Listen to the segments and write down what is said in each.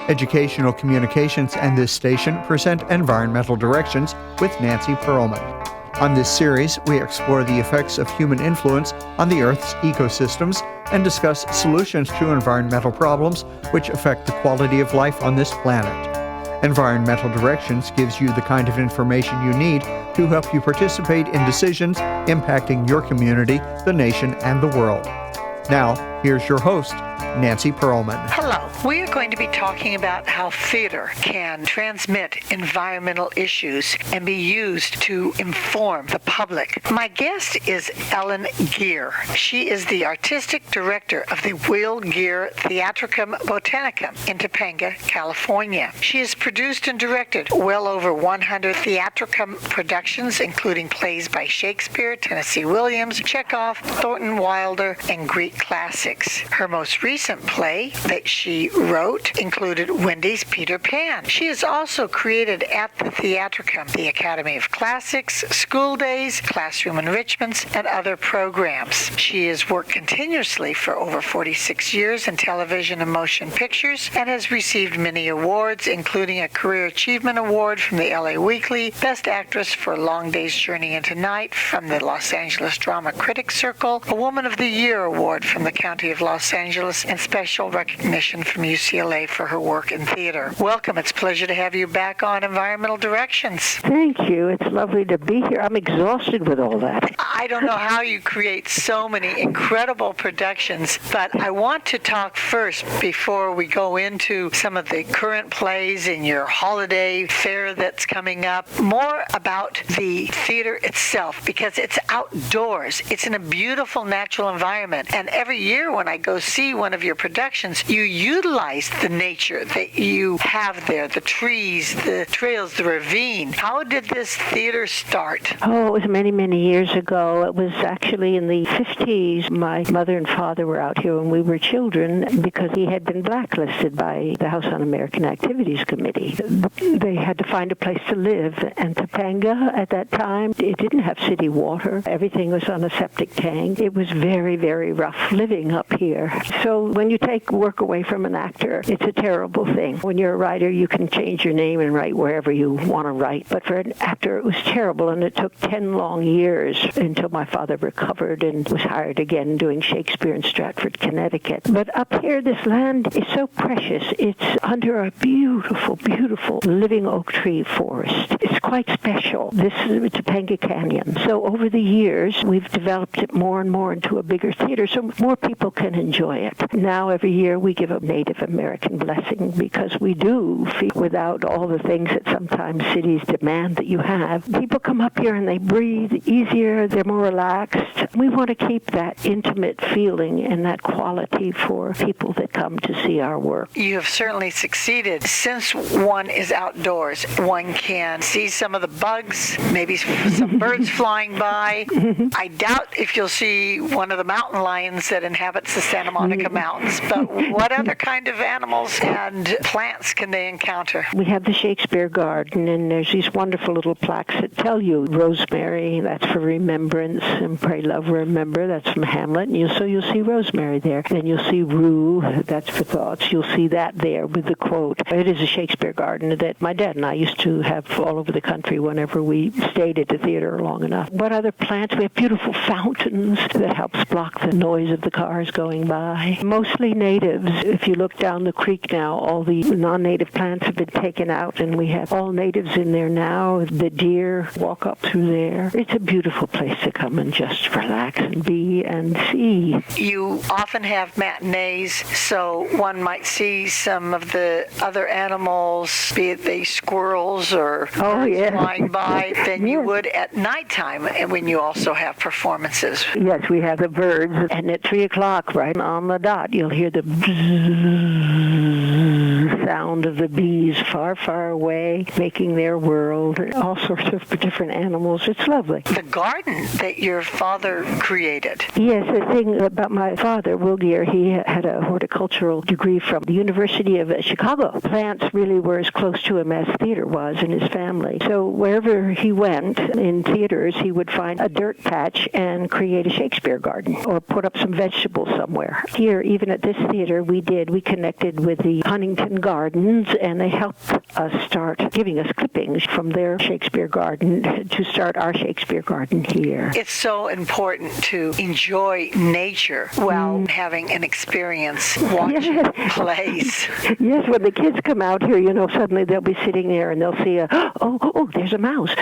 Educational Communications and this station present Environmental Directions with Nancy Pearlman. On this series, we explore the effects of human influence on the Earth's ecosystems and discuss solutions to environmental problems which affect the quality of life on this planet. Environmental Directions gives you the kind of information you need to help you participate in decisions impacting your community, the nation, and the world. Now, here's your host, Nancy Pearlman. Hello. We are going to be talking about how theater can transmit environmental issues and be used to inform the public. My guest is Geer. She is the artistic director of the Geer Theatricum Botanicum in Topanga, California. She has produced and directed well over 100 theatricum productions, including plays by Shakespeare, Tennessee Williams, Chekhov, Thornton Wilder, and Greek classics. Her most recent play that she wrote included Wendy's Peter Pan. She has also created at the Theatricum the Academy of Classics, School Days, Classroom Enrichments, and other programs. She has worked continuously for over 46 years in television and motion pictures and has received many awards, including a Career Achievement Award from the LA Weekly, Best Actress for Long Day's Journey into Night from the Los Angeles Drama Critics Circle, a Woman of the Year Award from the County of Los Angeles, and special recognition from UCLA for her work in theater. Welcome. It's a pleasure to have you back on Environmental Directions. Thank you. It's lovely to be here. I'm exhausted with all that. I don't know how you create so many incredible productions, but I want to talk first before we go into some of the current plays in your holiday fair that's coming up, more about the theater itself, because it's outdoors. It's in a beautiful natural environment, and every year when I go see one of your productions, you utilize the nature that you have there, the trees, the trails, the ravine. How did this theater start? Oh, it was many, many years ago. It was actually in the 50s. My mother and father were out here when we were children because he had been blacklisted by the House Un-American Activities Committee. They had to find a place to live, and Topanga at that time, it didn't have city water. Everything was on a septic tank. It was very, very rough living up here. So when you take work away from an actor, it's a terrible thing. When you're a writer, you can change your name and write wherever you want to write. But for an actor, it was terrible, and it took 10 long years until my father recovered and was hired again doing Shakespeare in Stratford, Connecticut. But up here, this land is so precious. It's under a beautiful, beautiful living oak tree forest. It's quite special. This is Topanga Canyon. So over the years, we've developed it more and more into a bigger theater so more people can enjoy it. Now every year we give a Native American blessing because we do feel without all the things that sometimes cities demand that you have. People come up here and they breathe easier, they're more relaxed. We want to keep that intimate feeling and that quality for people that come to see our work. You have certainly succeeded. Since one is outdoors, one can see some of the bugs, maybe some birds flying by. I doubt if you'll see one of the mountain lions that inhabits the Santa Monica Mountains, but what other kind of animals and plants can they encounter? We have the Shakespeare Garden, and there's these wonderful little plaques that tell you rosemary, that's for remembrance, and pray, love, remember, that's from Hamlet. And you'll see rosemary there. And you'll see rue, that's for thoughts. You'll see that there with the quote. It is a Shakespeare Garden that my dad and I used to have all over the country whenever we stayed at the theater long enough. What other plants? We have beautiful fountains that helps block the noise of the cars going by. Mostly natives. If you look down the creek now, all the non-native plants have been taken out, and we have all natives in there now. The deer walk up through there. It's a beautiful place to come and just relax and be and see. You often have matinees, so one might see some of the other animals, be it the squirrels or birds flying by, than you would at nighttime, and when you also have performances. Yes, we have the birds, and at 3 o'clock, right on the dot, you'll hear the sound of the bees far, far away, making their world, all sorts of different animals. It's lovely. The garden that your father created. Yes, the thing about my father, Geer, he had a horticultural degree from the University of Chicago. Plants really were as close to him as theater was in his family. So wherever he went in theaters, he would find a dirt patch and create a Shakespeare garden or put up some vegetables somewhere. Here, even at this theater, we connected with the Huntington Garden gardens, and they helped us start giving us clippings from their Shakespeare garden to start our Shakespeare garden here. It's so important to enjoy nature while having an experience watching plays. Yes, when the kids come out here, suddenly they'll be sitting there and they'll see there's a mouse.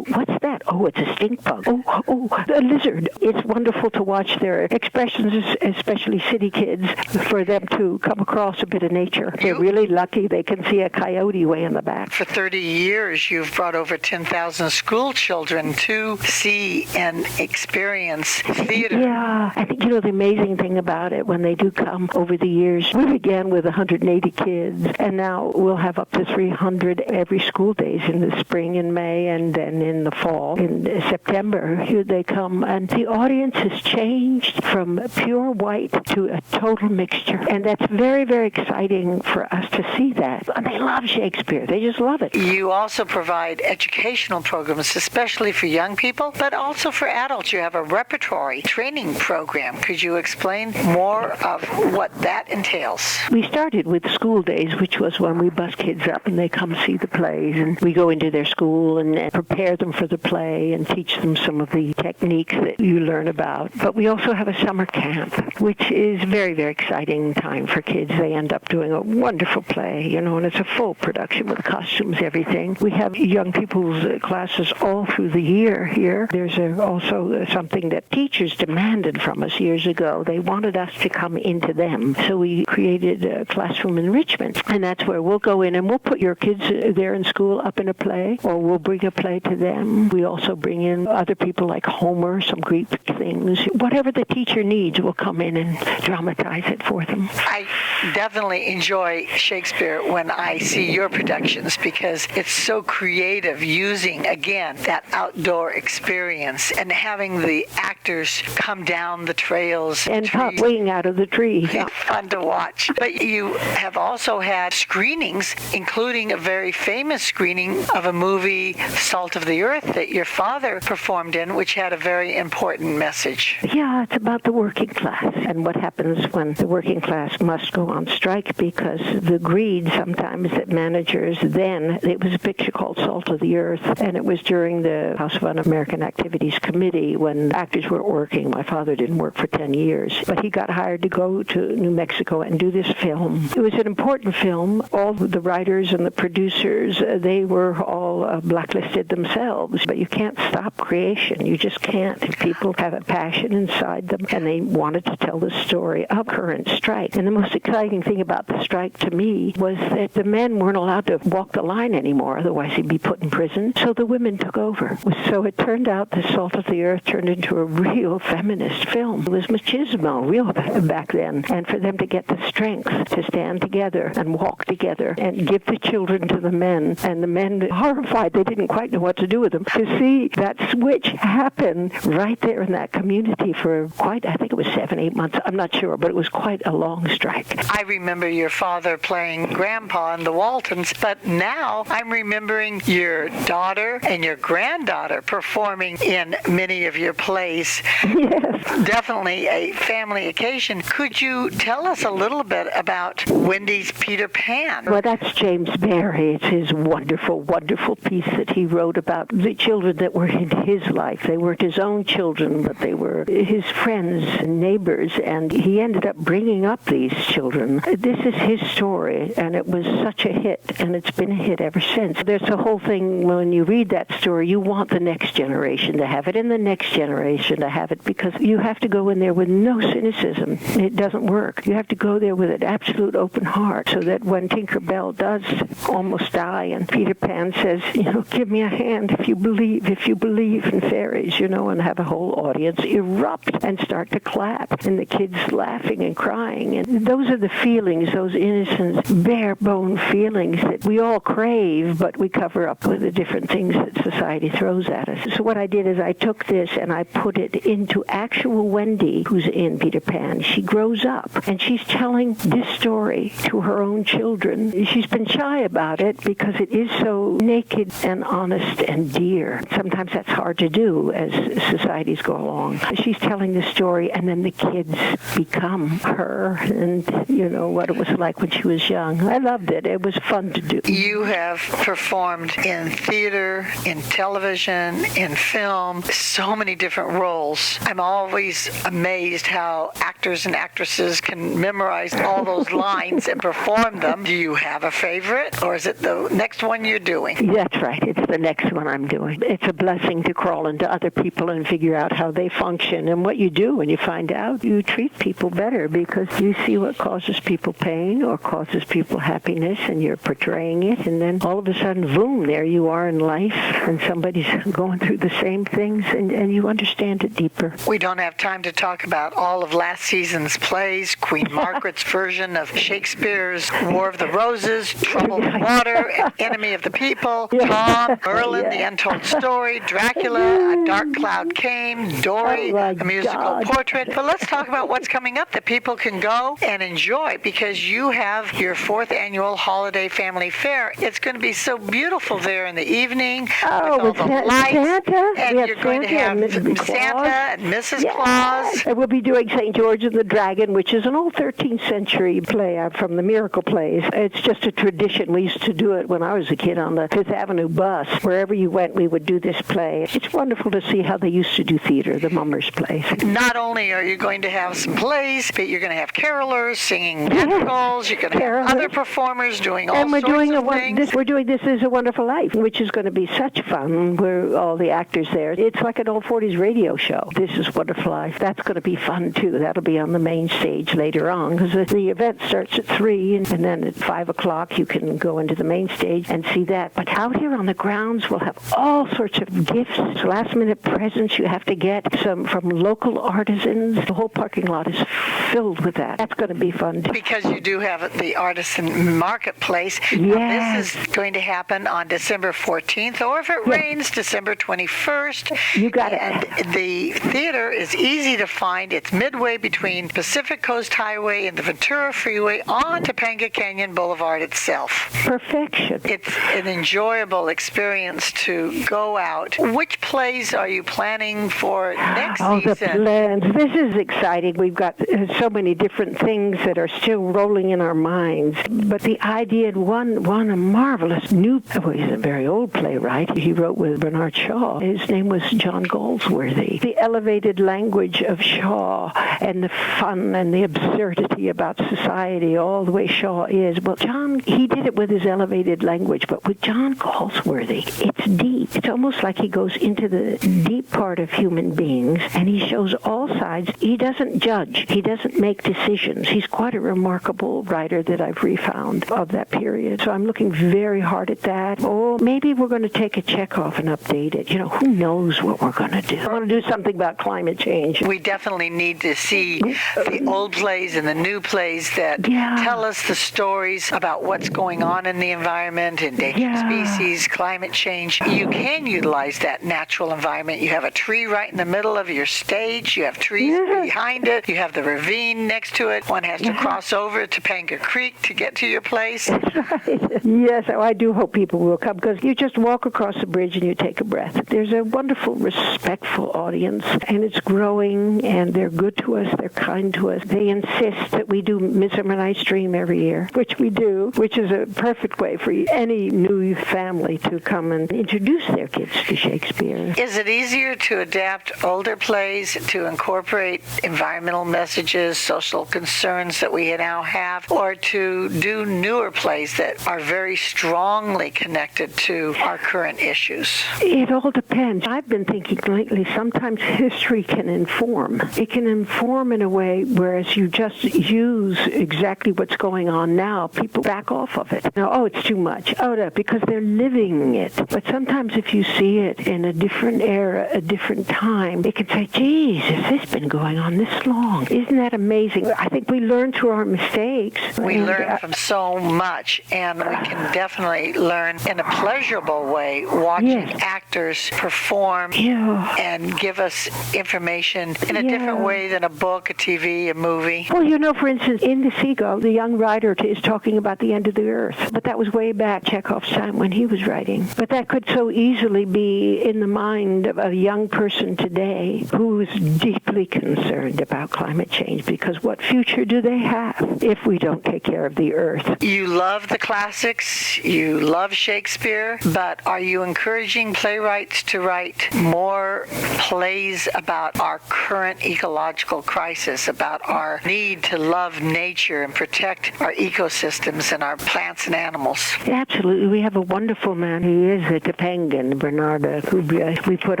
What's that? Oh, it's a stink bug. Oh, a lizard. It's wonderful to watch their expressions, especially city kids, for them to come across a bit of nature. They're really lucky they can see a coyote way in the back. For 30 years, you've brought over 10,000 school children to see and experience theater. Yeah, I think, the amazing thing about it, when they do come over the years, we began with 180 kids, and now we'll have up to 300 every school days in the spring and May, and then in the fall. In September, here they come, and the audience has changed from pure white to a total mixture, and that's very, very exciting for us to see that. And they love Shakespeare. They just love it. You also provide educational programs, especially for young people, but also for adults. You have a repertory training program. Could you explain more of what that entails? We started with school days, which was when we bus kids up and they come see the plays, and we go into their school and prepare them for the play and teach them some of the techniques that you learn about. But we also have a summer camp, which is very, very exciting time for kids. They end up doing a wonderful play, and it's a full production with costumes, everything. We have young people's classes all through the year here. There's also something that teachers demanded from us years ago. They wanted us to come into them. So we created a classroom enrichment, and that's where we'll go in and we'll put your kids there in school up in a play, or we'll bring a play to them. We also bring in other people like Homer, some Greek things. Whatever the teacher needs, we'll come in and dramatize it for them. I definitely enjoy Shakespeare when I see your productions because it's so creative, using, again, that outdoor experience and having the actors come down the trails. And pop wing out of the tree. It's fun to watch. But you have also had screenings, including a very famous screening of a movie, Salt of the Earth, that your father performed in, which had a very important message. Yeah, it's about the working class and what happens when the working class must go on strike because the greed sometimes that managers then, it was a picture called Salt of the Earth, and it was during the House of Un-American Activities Committee when actors were working. My father didn't work for 10 years, but he got hired to go to New Mexico and do this film. It was an important film. All the writers and the producers, they were all blacklisted themselves, but you can't stop creation. You just can't. People have a passion inside them, and they wanted to tell the story of current strike. And the most exciting thing about the strike to me was that the men weren't allowed to walk the line anymore, otherwise he'd be put in prison. So the women took over. So it turned out the Salt of the Earth turned into a real feminist film. It was machismo, real back then. And for them to get the strength to stand together and walk together and give the children to the men, and the men horrified, they didn't quite know what to do with them, to see that switch happen right there in that community for quite, I think it was 7-8 months, I'm not sure, but it was quite a long strike. I remember your father playing Grandpa in the Waltons, but now I'm remembering your daughter and your granddaughter performing in many of your plays. Yes. Definitely a family occasion. Could you tell us a little bit about Wendy's Peter Pan? Well, that's James Barrie. It's his wonderful, wonderful piece that he wrote about the children that were in his life. They weren't his own children, but they were his friends and neighbors, and he ended up bringing up these children. This is his story, and it was such a hit, and it's been a hit ever since. There's a whole thing, when you read that story, you want the next generation to have it, and the next generation to have it, because you have to go in there with no cynicism. It doesn't work. You have to go there with an absolute open heart, so that when Tinker Bell does almost die, and Peter Pan says, give me a hand if you believe in fairies, and have a whole audience erupt and start to clap, and the kids laughing and crying. And those are the feelings, those innocent, bare-bone feelings that we all crave, but we cover up with the different things that society throws at us. So what I did is I took this and I put it into actual Wendy, who's in Peter Pan. She grows up, and she's telling this story to her own children. She's been shy about it because it is so naked and honest and dear. Sometimes that's hard to do as societies go along. She's telling the story, and then the kids become her, and what it was like when she was young. I loved it. It was fun to do. You have performed in theater, in television, in film, so many different roles. I'm always amazed how actors and actresses can memorize all those lines and perform them. Do you have a favorite, or is it the next one you're doing? That's right. It's the next one I'm doing. It's a blessing to crawl into other people and figure out how they function. And what you do when you find out, you treat people better because you see what causes people pain or causes people happiness, and you're portraying it. And then all of a sudden, boom, there you are in life, and somebody's going through the same things, and you understand it deeper. We don't have time to talk about all of last season's plays, Queen Margaret's version of Shakespeare's War of the Roses, Troubled Water, Enemy of the People, Tom, Merlin, The Untold Story, Dracula, A Dark Cloud Came, Dory, a musical portrait. But let's talk about what's coming up that people can go and enjoy, because you have your 4th annual Holiday Family Fair. It's going to be so beautiful there in the evening with all the lights. Santa. And you're going to have Santa and Mrs. Claus. And we'll be doing St. George and the Dragon, which is an old 13th century play from the Miracle Plays. It's just a tradition. We used to do it when I was a kid on the Fifth Avenue bus. Wherever you went, we would do this play. It's wonderful to see how they used to do theater, the Mummers plays. Not only are you going to have some plays, but you're going to have carolers singing musicals. You're going to have other performers doing all sorts of things. We're doing This Is a Wonderful Life, which is going to be such fun. We're all the actors there. It's like an old 40s radio show. This Is Wonderful Life. That's going to be fun, too. That'll be on the main stage later on, because the event starts at 3, and then at 5 o'clock you can go into the main stage and see that. But out here on the grounds, we'll have all sorts of gifts, last-minute presents you have to get, some from local artisans. The whole parking lot is filled with that. That's going to be fun, too. Because you do have the artisan marketplace. Yes. This is going to happen on December 14th, or if it rains, December 21st. You got it. And the theater is easy to find. It's midway between Pacific Coast Highway and the Ventura Freeway on Topanga Canyon Boulevard itself. Perfection. It's an enjoyable experience to go out. Which plays are you planning for next season? The plans. This is exciting. We've got so many different things that are still rolling in our minds. But the idea had won a marvelous new, he's a very old playwright. He wrote with Bernard Shaw. His name was John Galsworthy. The elevated language of Shaw and the fun and the absurdity about society, all the way Shaw is. Well, John, he did it with his elevated language, but with John Galsworthy, it's deep. It's almost like he goes into the deep part of human beings, and he shows all sides. He doesn't judge. He doesn't make decisions. He's quite a remarkable writer that I've refound of that period. So I'm looking very hard at that. Oh, maybe we're going to take a check off and update it. Who knows what we're going to do. I want to do something about climate change. We definitely need to see the old plays and the new plays that tell us the stories about what's going on in the environment, endangered species, climate change. You can utilize that natural environment. You have a tree right in the middle of your stage. You have trees behind it. You have the ravine next to it. One has to cross over Topanga Creek to get to your place. Right. Yes, I do hope people will come, because you just walk across the bridge and you take a breath. There's a wonderful, respectful audience, and it's growing, and they're good to us. They're kind to us. They insist that we do Midsummer Night's Dream every year, which we do, which is a perfect way for any new family to come and introduce their kids to Shakespeare. Is it easier to adapt older plays to incorporate environmental messages, social concerns that we now have, or to do newer plays that are very strongly connected to our current issues? It all depends. I've been thinking lately, sometimes history can inform. It can inform in a way, whereas you just use exactly what's going on now, people back off of it. Oh, it's too much. Oh, no, because they're living it. But sometimes if you see it in a different era, a different time, it can say, geez, has this been going on this long? Isn't that amazing? I think we learn through our mistakes. We learn from so much, and we can definitely learn in a pleasurable way watching actors perform and give us information in a different way than a book, a TV, a movie. Well, for instance, in The Seagull, the young writer is talking about the end of the earth. But that was way back Chekhov's time when he was writing. But that could so easily be in the mind of a young person today who is deeply concerned about climate change. families, because what future do they have if we don't take care of the earth? You love the classics, you love Shakespeare, but are you encouraging playwrights to write more plays about our current ecological crisis, about our need to love nature and protect our ecosystems and our plants and animals? Absolutely. We have a wonderful man. He is a Topangan, Bernard, who we put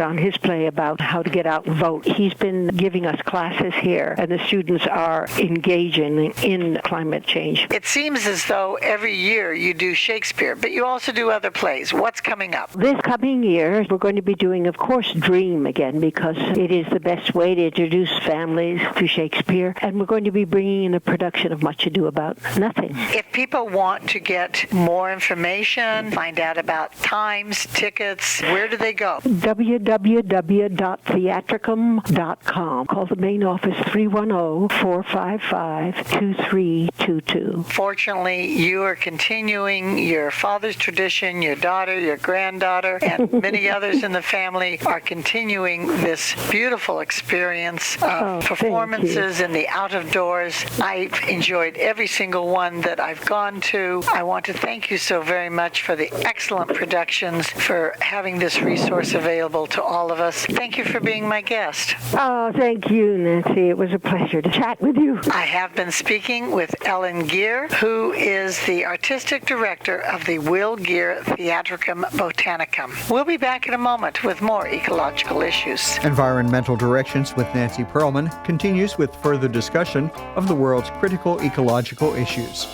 on his play about how to get out and vote. He's been giving us classes here, and the students are engaging in climate change. It seems as though every year you do Shakespeare, but you also do other plays. What's coming up? This coming year, we're going to be doing, of course, Dream again, because it is the best way to introduce families to Shakespeare, and we're going to be bringing in a production of Much Ado About Nothing. If people want to get more information, find out about times, tickets, where do they go? www.theatricum.com. Call the main office 310-455-2322. Fortunately, you are continuing your father's tradition, your daughter, your granddaughter, and many others in the family are continuing this beautiful experience of performances in the out of doors. I've enjoyed every single one that I've gone to. I want to thank you so very much for the excellent productions, for having this resource available to all of us. Thank you for being my guest. Oh, thank you, Nancy. It was a pleasure to chat with you. I have been speaking with Ellen Geer, who is the artistic director of the Will Geer Theatricum Botanicum. We'll be back in a moment with more ecological issues. Environmental Directions with Nancy Pearlman continues with further discussion of the world's critical ecological issues.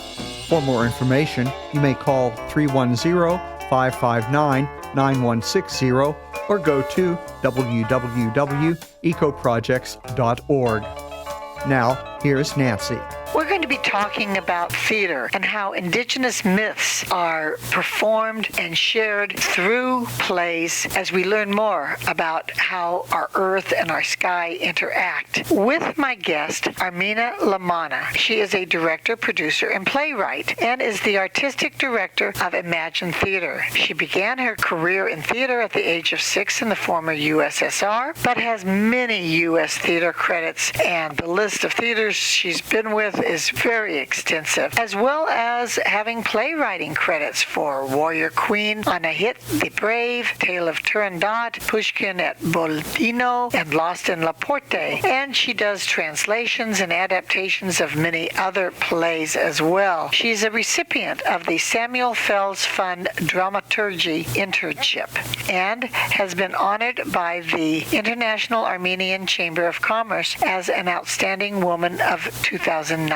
For more information, you may call 310-559-9160 or go to www.ecoprojects.org. Now, here's Nancy. We're going to be talking about theater and how indigenous myths are performed and shared through plays as we learn more about how our earth and our sky interact. With my guest, Armina LaManna. She is a director, producer, and playwright, and is the artistic director of Imagine Theater. She began her career in theater at the age of 6 in the former USSR, but has many U.S. theater credits, and the list of theaters she's been with is very extensive, as well as having playwriting credits for Warrior Queen, Anna Hit, The Brave, Tale of Turandot, Pushkin at Boldino, and Lost in La Porte. And she does translations and adaptations of many other plays as well. She's a recipient of the Samuel Fells Fund Dramaturgy Internship and has been honored by the International Armenian Chamber of Commerce as an Outstanding Woman of 2019.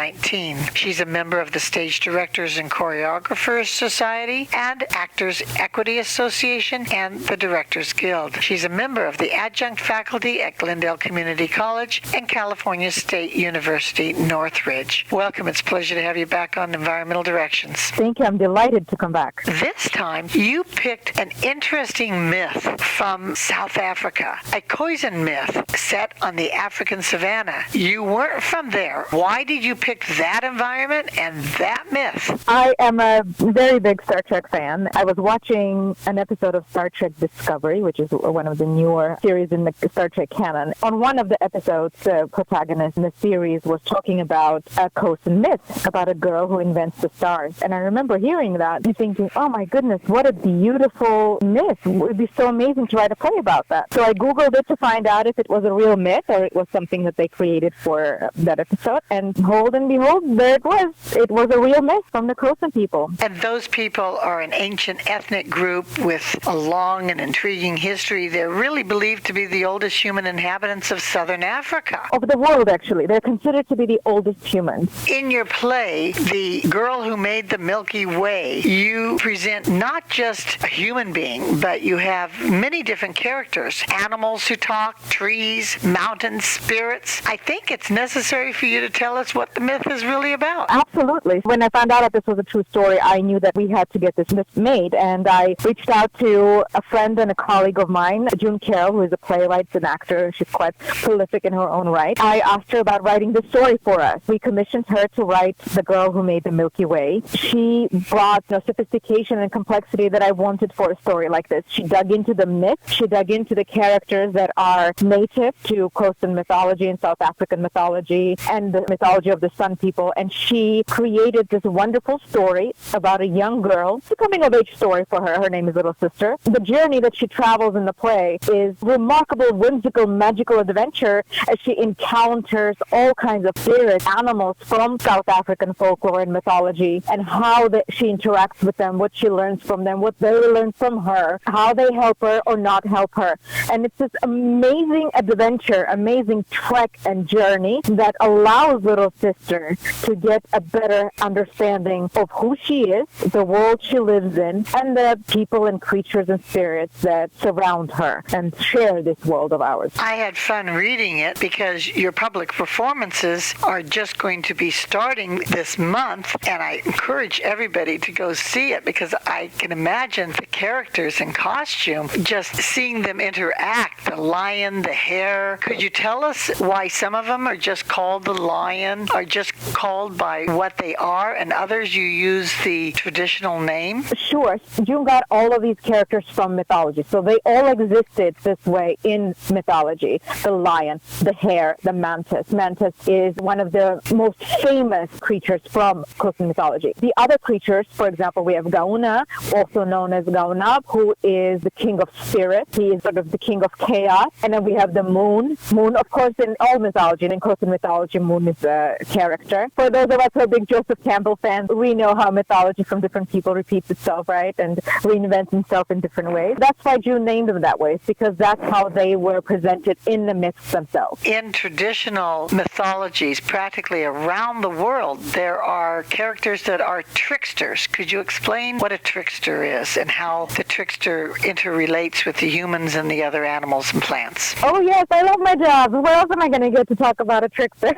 She's a member of the Stage Directors and Choreographers Society and Actors Equity Association and the Directors Guild. She's a member of the adjunct faculty at Glendale Community College and California State University, Northridge. Welcome. It's a pleasure to have you back on Environmental Directions. Thank you. I'm delighted to come back. This time, you picked an interesting myth from South Africa, a Khoisan myth set on the African savannah. You weren't from there. Why did you pick that environment and that myth? I am a very big Star Trek fan. I was watching an episode of Star Trek Discovery, which is one of the newer series in the Star Trek canon. On one of the episodes, the protagonist in the series was talking about a Khoisan myth, about a girl who invents the stars. And I remember hearing that and thinking, oh my goodness, what a beautiful myth. It would be so amazing to write a play about that. So I Googled it to find out if it was a real myth or it was something that they created for that episode. And hold and behold, there it was. It was a real myth from the Khoisan people. And those people are an ancient ethnic group with a long and intriguing history. They're really believed to be the oldest human inhabitants of southern Africa. Of the world, actually. They're considered to be the oldest humans. In your play, The Girl Who Made the Milky Way, you present not just a human being, but you have many different characters. Animals who talk, trees, mountains, spirits. I think it's necessary for you to tell us what the myth is really about. Absolutely. When I found out that this was a true story, I knew that we had to get this myth made, and I reached out to a friend and a colleague of mine, June Carroll, who is a playwright and actor. She's quite prolific in her own right. I asked her about writing the story for us. We commissioned her to write The Girl Who Made the Milky Way. She brought sophistication and complexity that I wanted for a story like this. She dug into the myth. She dug into the characters that are native to Khoisan mythology and South African mythology. and the mythology of the Sun People. And she created this wonderful story about a young girl. It's a coming-of-age story for her. Her name is Little Sister. The journey that she travels in the play is remarkable, whimsical, magical adventure as she encounters all kinds of spirits, animals from South African folklore and mythology, and how she interacts with them, what she learns from them, what they learn from her, how they help her or not help her. And it's this amazing adventure, amazing trek and journey that allows Little Sister to get a better understanding of who she is, the world she lives in, and the people and creatures and spirits that surround her and share this world of ours. I had fun reading it because your public performances are just going to be starting this month, and I encourage everybody to go see it because I can imagine the characters in costume, just seeing them interact, the lion, the hare. Could you tell us why some of them are just called the lion, are just called by what they are, and others you use the traditional name? Sure. June got all of these characters from mythology, so they all existed this way in mythology. The lion, the hare, the mantis. Mantis is one of the most famous creatures from Korean mythology. The other creatures, for example, we have Gauna, also known as Gaunab, who is the king of spirits. He is sort of the king of chaos. And then we have the moon. Moon, of course, in all mythology, in Korean mythology, moon is a character. For those of us who are big Joseph Campbell fans, we know how mythology from different people repeats itself, right? And reinvents itself in different ways. That's why June named them that way, because that's how they were presented in the myths themselves. In traditional mythologies, practically around the world, there are characters that are tricksters. Could you explain what a trickster is and how the trickster interrelates with the humans and the other animals and plants? Oh, yes, I love my job. Where else am I going to get to talk about a trickster?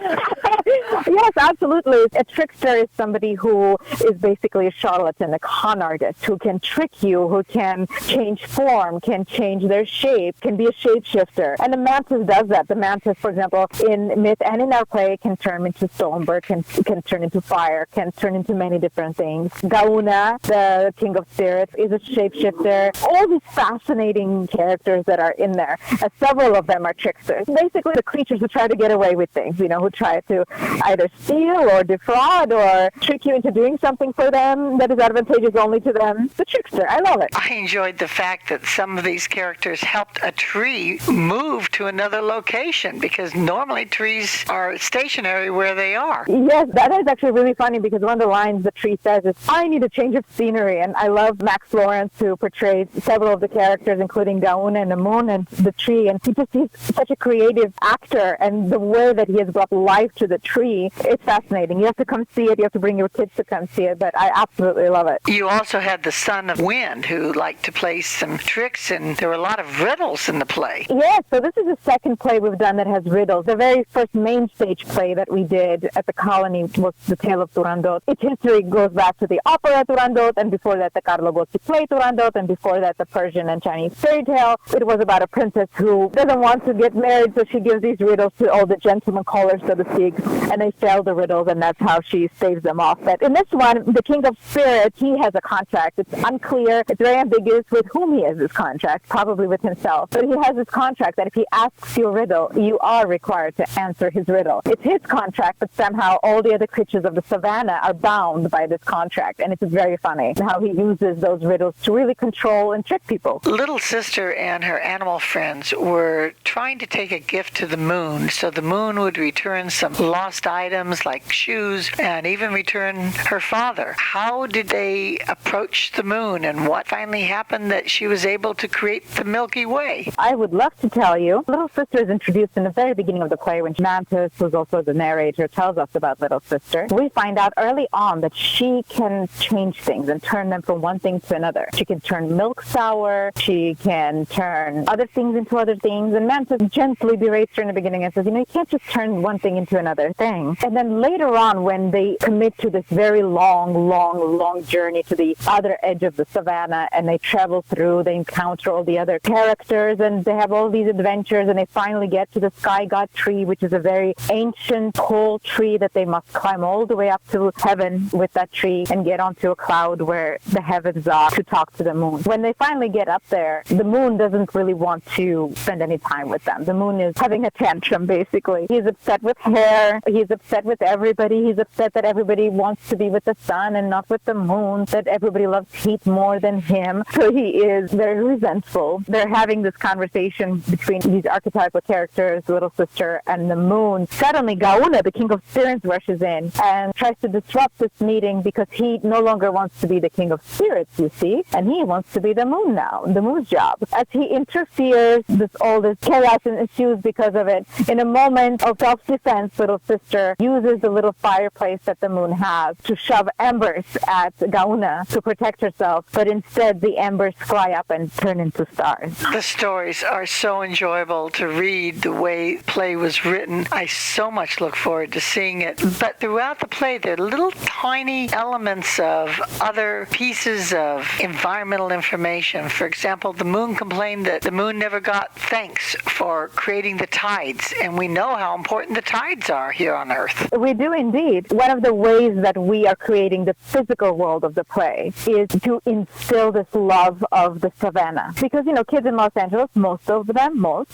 Yes, absolutely. A trickster is somebody who is basically a charlatan, a con artist, who can trick you, who can change form, can change their shape, can be a shapeshifter. And the mantis does that. The mantis, for example, in myth and in our play, can turn into stone, can turn into fire, can turn into many different things. Gauna, the king of spirits, is a shapeshifter. All these fascinating characters that are in there. Several of them are tricksters. Basically, the creatures who try to get away with things, who try to either steal or defraud or trick you into doing something for them that is advantageous only to them. The trickster. I love it. I enjoyed the fact that some of these characters helped a tree move to another location because normally trees are stationary where they are. Yes, that is actually really funny because one of the lines the tree says is, I need a change of scenery. And I love Max Lawrence, who portrays several of the characters, including Gauna and the moon and the tree. And he's such a creative actor, and the way that he has brought life to the tree, it's fascinating. You have to come see it. You have to bring your kids to come see it, but I absolutely love it. You also had the son of wind who liked to play some tricks, and there were a lot of riddles in the play. Yes, so this is the second play we've done that has riddles. The very first main stage play that we did at the colony was The Tale of Turandot. Its history goes back to the opera Turandot, and before that the Carlo Gozzi play Turandot, and before that the Persian and Chinese fairy tale. It was about a princess who doesn't want to get married, so she gives these riddles to all the gentlemen callers, so to speak, and they fail the riddles, and that's how she staves them off. But in this one, the king of spirits, he has a contract. It's unclear. It's very ambiguous with whom he has this contract, probably with himself. But he has this contract that if he asks you a riddle, you are required to answer his riddle. It's his contract, but somehow all the other creatures of the savannah are bound by this contract, and it's very funny how he uses those riddles to really control and trick people. Little Sister and her animal friends were trying to take a gift to the moon, so the moon would return some lost items like shoes and even return her father. How did they approach the moon, and what finally happened that she was able to create the Milky Way? I would love to tell you. Little Sister is introduced in the very beginning of the play when Mantis, who's also the narrator, tells us about Little Sister. We find out early on that she can change things and turn them from one thing to another. She can turn milk sour. She can turn other things into other things. And Mantis gently berates her in the beginning and says, you can't just turn one thing into another thing. And then later on, when they commit to this very long journey to the other edge of the savannah, and they travel through, they encounter all the other characters, and they have all these adventures, and they finally get to the Sky God tree, which is a very ancient, tall tree that they must climb all the way up to heaven with that tree and get onto a cloud where the heavens are to talk to the moon. When they finally get up there, the moon doesn't really want to spend any time with them. The moon is having a tantrum, basically. He's upset with Hare, theater. He's upset with everybody. He's upset that everybody wants to be with the sun and not with the moon, that everybody loves heat more than him. So he is very resentful. They're having this conversation between these archetypal characters, the little sister and the moon. Suddenly, Gauna, the king of spirits, rushes in and tries to disrupt this meeting because he no longer wants to be the king of spirits, you see, and he wants to be the moon now, the moon's job. As he interferes, all this chaos ensues because of it. In a moment of self-defense, little sister uses the little fireplace that the moon has to shove embers at Gauna to protect herself, but instead the embers fly up and turn into stars. The stories are so enjoyable to read, the way the play was written. I so much look forward to seeing it. But throughout the play, there are little tiny elements of other pieces of environmental information. For example, the moon complained that the moon never got thanks for creating the tides, and we know how important the tides are here on Earth. We do indeed. One of the ways that we are creating the physical world of the play is to instill this love of the savannah. Because, kids in Los Angeles, most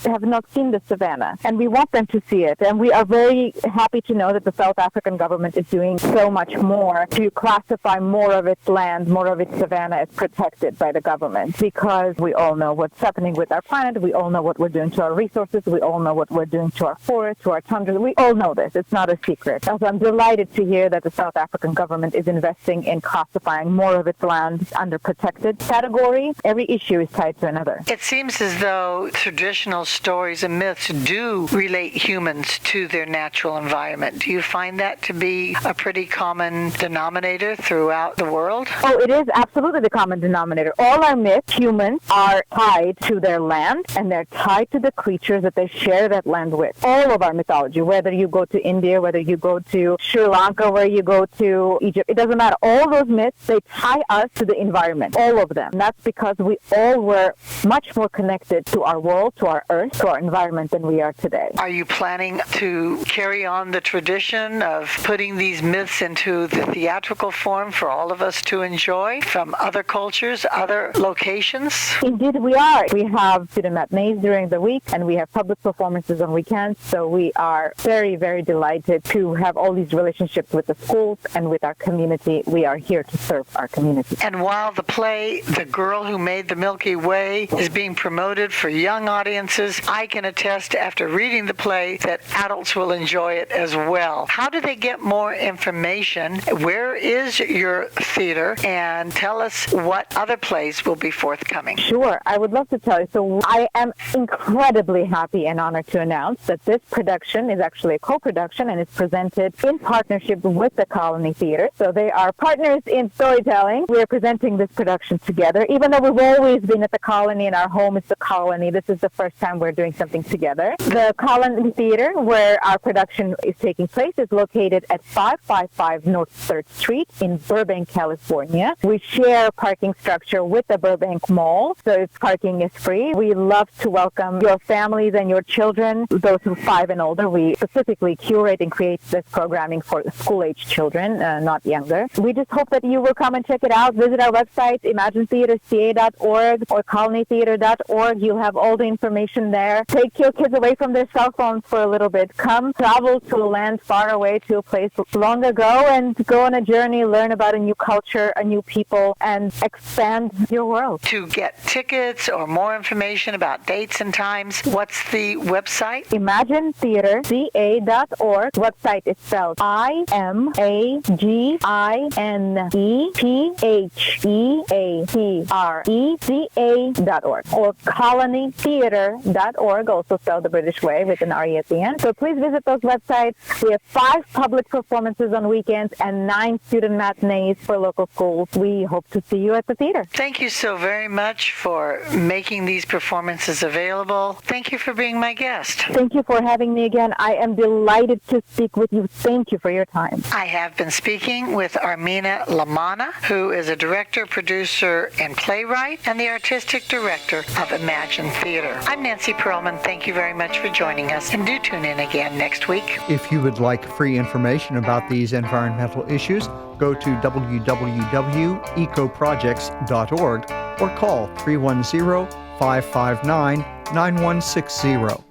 have not seen the savannah, and we want them to see it. And we are very happy to know that the South African government is doing so much more to classify more of its land, more of its savannah as protected by the government, because we all know what's happening with our planet. We all know what we're doing to our resources. We all know what we're doing to our forests, to our tundras. We all know this. It's not a secret. So I'm delighted to hear that the South African government is investing in classifying more of its land under protected category. Every issue is tied to another. It seems as though traditional stories and myths do relate humans to their natural environment. Do you find that to be a pretty common denominator throughout the world? Oh, it is absolutely the common denominator. All our myths, humans, are tied to their land, and they're tied to the creatures that they share that land with. All of our mythology, whether you go to India, whether you go to Sri Lanka, where you go to Egypt, it doesn't matter. All those myths, they tie us to the environment, all of them. And that's because we all were much more connected to our world, to our earth, to our environment than we are today. Are you planning to carry on the tradition of putting these myths into the theatrical form for all of us to enjoy from other cultures, other locations? Indeed, we are. We have student matinees during the week, and we have public performances on weekends. So we are very, very delighted to have all these relationships with the schools and with our community. We are here to serve our community. And while the play, The Girl Who Made the Milky Way, is being promoted for young audiences, I can attest after reading the play that adults will enjoy it as well. How do they get more information? Where is your theater? And tell us what other plays will be forthcoming. Sure, I would love to tell you. So I am incredibly happy and honored to announce that this production is actually a co-production, and it's presented in partnership with the Colony Theater. So they are partners in storytelling. We are presenting this production together. Even though we've always been at the Colony and our home is the Colony, this is the first time we're doing something together. The Colony Theater, where our production is taking place, is located at 555 North 3rd Street in Burbank, California. We share parking structure with the Burbank Mall, so its parking is free. We love to welcome your families and your children, those who are 5 and older. We specifically curate and create this programming for school-age children, not younger. We just hope that you will come and check it out. Visit our website, imaginetheaterca.org or colonytheater.org. You'll have all the information there. Take your kids away from their cell phones for a little bit. Come travel to a land far away, to a place long ago, and go on a journey, learn about a new culture, a new people, and expand your world. To get tickets or more information about dates and times, what's the website? imaginetheaterca.org. Website is spelled imaginetheaterca.org, or colonytheater.org, also spelled the British way with an R-E at the end. So please visit those websites. We have 5 public performances on weekends and 9 student matinees for local schools. We hope to see you at the theater. Thank you so very much for making these performances available. Thank you for being my guest. Thank you for having me again. I am delighted to speak with you. Thank you for your time. I have been speaking with Armina LaManna, who is a director, producer, and playwright, and the artistic director of Imagine Theater. I'm Nancy Perlman. Thank you very much for joining us, and do tune in again next week. If you would like free information about these environmental issues, go to www.ecoprojects.org or call 310-559-9160.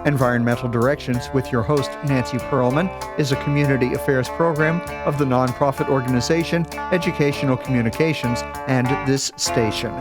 Environmental Directions with your host, Nancy Pearlman, is a community affairs program of the nonprofit organization Educational Communications and this station.